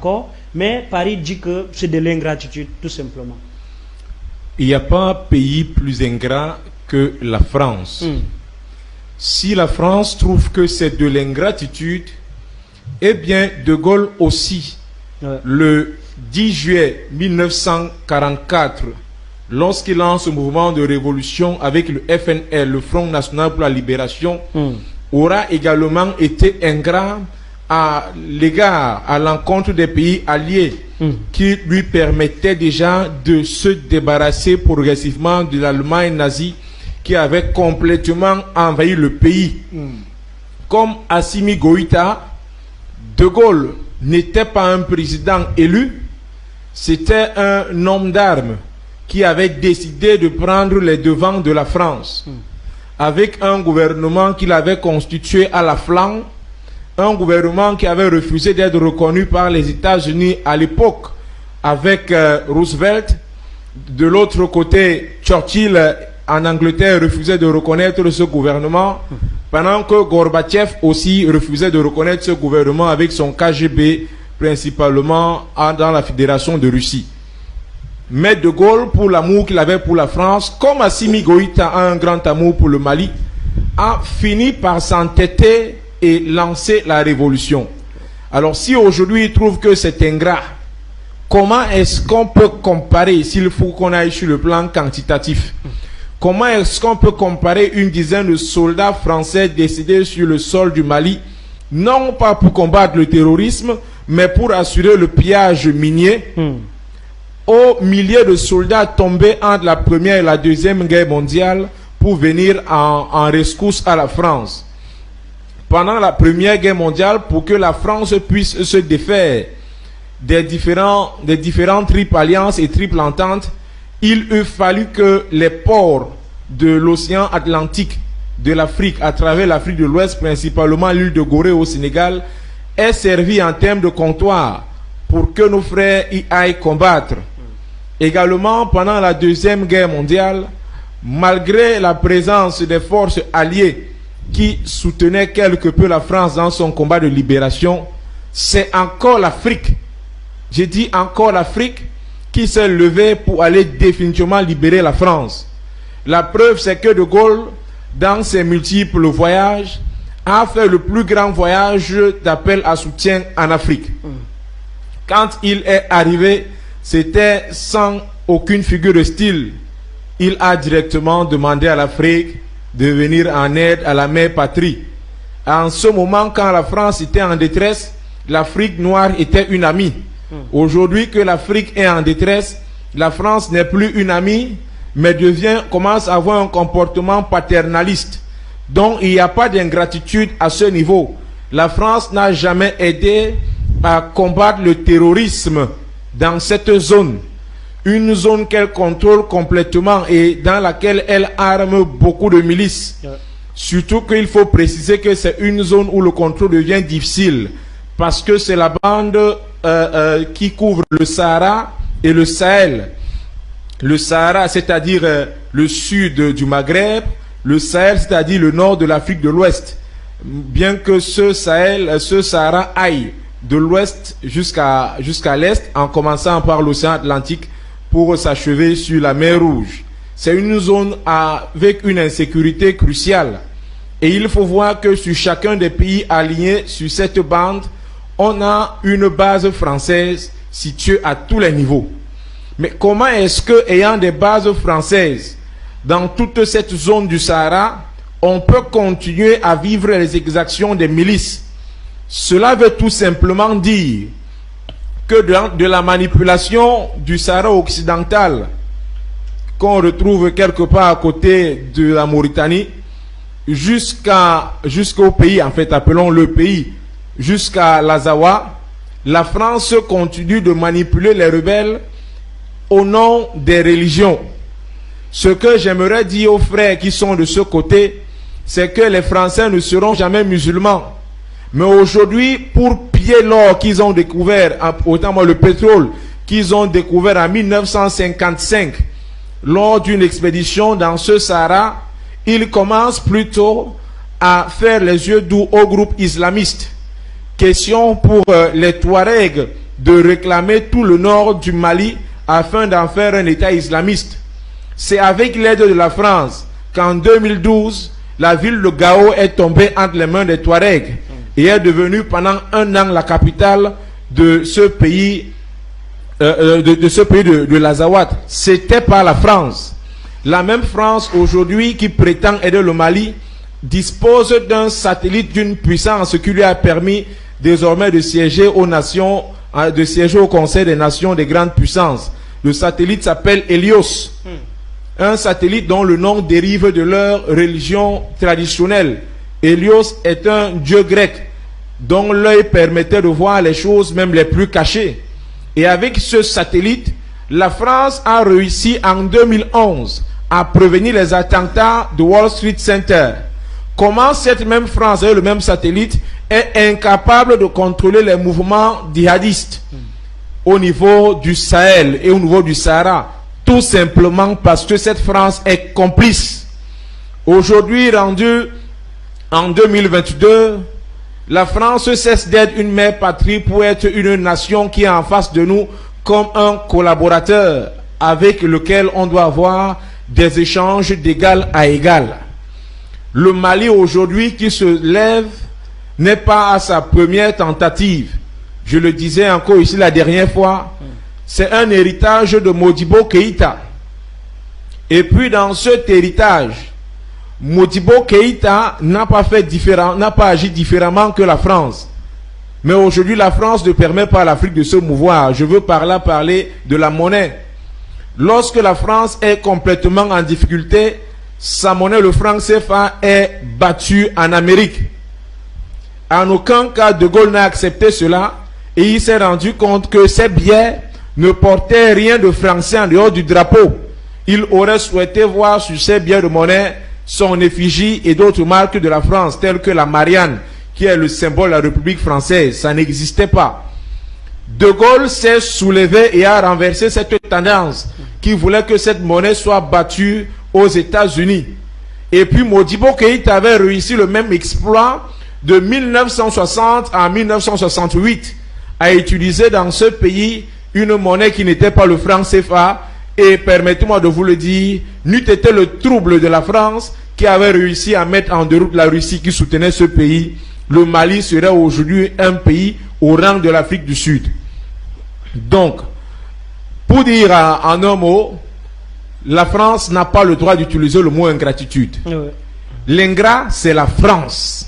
d'accord, mais Paris dit que c'est de l'ingratitude, tout simplement. Il n'y a pas pays plus ingrat que la France. Si la France trouve que c'est de l'ingratitude, eh bien, De Gaulle aussi, le 10 juillet 1944, lorsqu'il lance ce mouvement de révolution avec le FNL, le Front National pour la Libération, aura également été ingrat à l'égard, à l'encontre des pays alliés qui lui permettaient déjà de se débarrasser progressivement de l'Allemagne nazie qui avait complètement envahi le pays. Comme Assimi Goïta, De Gaulle n'était pas un président élu, c'était un homme d'armes qui avait décidé de prendre les devants de la France, avec un gouvernement qu'il avait constitué à la flanc, un gouvernement qui avait refusé d'être reconnu par les États-Unis à l'époque, avec Roosevelt. De l'autre côté, Churchill en Angleterre refusait de reconnaître ce gouvernement, pendant que Gorbatchev aussi refusait de reconnaître ce gouvernement avec son KGB, principalement dans la Fédération de Russie. Mais De Gaulle, pour l'amour qu'il avait pour la France, comme Assimi Goïta a un grand amour pour le Mali, a fini par s'entêter et lancer la révolution. Alors si aujourd'hui il trouve que c'est ingrat, comment est-ce qu'on peut comparer, s'il faut qu'on aille sur le plan quantitatif, comment est-ce qu'on peut comparer une dizaine de soldats français décédés sur le sol du Mali, non pas pour combattre le terrorisme, mais pour assurer le pillage minier, aux milliers de soldats tombés entre la Première et la Deuxième Guerre mondiale pour venir en rescousse à la France. Pendant la Première Guerre mondiale, pour que la France puisse se défaire des différentes triples alliances et triples ententes, il eût fallu que les ports de l'océan Atlantique, de l'Afrique, à travers l'Afrique de l'Ouest, principalement l'île de Gorée au Sénégal, aient servi en termes de comptoir pour que nos frères y aillent combattre. Également, pendant la Deuxième Guerre mondiale, malgré la présence des forces alliées qui soutenaient quelque peu la France dans son combat de libération, c'est encore l'Afrique, j'ai dit encore l'Afrique, qui s'est levée pour aller définitivement libérer la France. La preuve, c'est que De Gaulle, dans ses multiples voyages, a fait le plus grand voyage d'appel à soutien en Afrique. Quand il est arrivé, c'était sans aucune figure de style. Il a directement demandé à l'Afrique de venir en aide à la mère patrie. En ce moment, quand la France était en détresse, l'Afrique noire était une amie. Aujourd'hui que l'Afrique est en détresse, la France n'est plus une amie, mais commence à avoir un comportement paternaliste. Donc il n'y a pas d'ingratitude à ce niveau. La France n'a jamais aidé à combattre le terrorisme dans cette zone. Une zone qu'elle contrôle complètement et dans laquelle elle arme beaucoup de milices. Surtout qu'il faut préciser que c'est une zone où le contrôle devient difficile parce que c'est la bande qui couvre le Sahara et le Sahel. Le Sahara, c'est-à-dire le sud du Maghreb, le Sahel, c'est-à-dire le nord de l'Afrique de l'Ouest. Bien que ce Sahara aille de l'ouest jusqu'à l'est, en commençant par l'océan Atlantique pour s'achever sur la mer Rouge. C'est une zone avec une insécurité cruciale. Et il faut voir que sur chacun des pays alignés sur cette bande, on a une base française située à tous les niveaux. Mais comment est-ce que, ayant des bases françaises dans toute cette zone du Sahara, on peut continuer à vivre les exactions des milices? Cela veut tout simplement dire que de la manipulation du Sahara occidental, qu'on retrouve quelque part à côté de la Mauritanie, jusqu'au pays, en fait, appelons le pays, jusqu'à l'Azawa, la France continue de manipuler les rebelles au nom des religions. Ce que j'aimerais dire aux frères qui sont de ce côté, c'est que les Français ne seront jamais musulmans. Mais aujourd'hui, pour piller l'or qu'ils ont découvert, notamment le pétrole qu'ils ont découvert en 1955, lors d'une expédition dans ce Sahara, ils commencent plutôt à faire les yeux doux au groupe islamiste. Question pour les Touaregs de réclamer tout le nord du Mali afin d'en faire un État islamiste. C'est avec l'aide de la France qu'en 2012, la ville de Gao est tombée entre les mains des Touaregs et est devenue pendant un an la capitale de ce pays, de l'Azawad. C'était par la France. La même France aujourd'hui qui prétend aider le Mali dispose d'un satellite d'une puissance qui lui a permis désormais de siéger aux nations, de siéger au Conseil des Nations des grandes puissances. Le satellite s'appelle Hélios. Un satellite dont le nom dérive de leur religion traditionnelle. Hélios est un dieu grec dont l'œil permettait de voir les choses même les plus cachées. Et avec ce satellite, la France a réussi en 2011 à prévenir les attentats de Wall Street Center. Comment cette même France, avec le même satellite, est incapable de contrôler les mouvements djihadistes au niveau du Sahel et au niveau du Sahara? Tout simplement parce que cette France est complice. Aujourd'hui, rendue en 2022, la France cesse d'être une mère patrie pour être une nation qui est en face de nous comme un collaborateur avec lequel on doit avoir des échanges d'égal à égal. Le Mali aujourd'hui qui se lève n'est pas à sa première tentative. Je le disais encore ici la dernière fois, c'est un héritage de Modibo Keïta. Et puis dans cet héritage, Modibo Keïta n'a pas agi différemment que la France. Mais aujourd'hui, la France ne permet pas à l'Afrique de se mouvoir. Je veux par là parler de la monnaie. Lorsque la France est complètement en difficulté, sa monnaie, le franc CFA, est battu en Amérique. En aucun cas, De Gaulle n'a accepté cela et il s'est rendu compte que ces billets ne portaient rien de français en dehors du drapeau. Il aurait souhaité voir sur ces billets de monnaie son effigie et d'autres marques de la France, telles que la Marianne, qui est le symbole de la République française. Ça n'existait pas. De Gaulle s'est soulevé et a renversé cette tendance qui voulait que cette monnaie soit battue aux États-Unis. Et puis Modibo Keïta avait réussi le même exploit de 1960 à 1968 à utiliser dans ce pays une monnaie qui n'était pas le franc CFA. Et permettez-moi de vous le dire, n'eût été le trouble de la France qui avait réussi à mettre en déroute la Russie qui soutenait ce pays, le Mali serait aujourd'hui un pays au rang de l'Afrique du Sud. Donc, pour dire en un mot, la France n'a pas le droit d'utiliser le mot ingratitude. L'ingrat, c'est la France.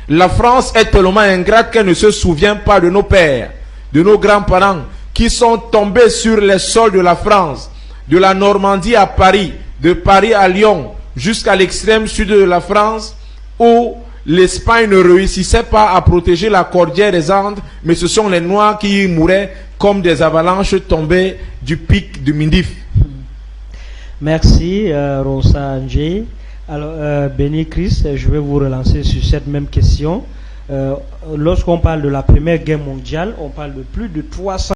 La France est tellement ingrate qu'elle ne se souvient pas de nos pères, de nos grands-parents, qui sont tombés sur les sols de la France, de la Normandie à Paris, de Paris à Lyon, jusqu'à l'extrême sud de la France, où l'Espagne ne réussissait pas à protéger la cordillère des Andes, mais ce sont les Noirs qui y mouraient comme des avalanches tombées du pic du Mindif. Merci, Rosa Andjé. Alors, Béni Christ, je vais vous relancer sur cette même question. Lorsqu'on parle de la Première Guerre mondiale, on parle de plus de 300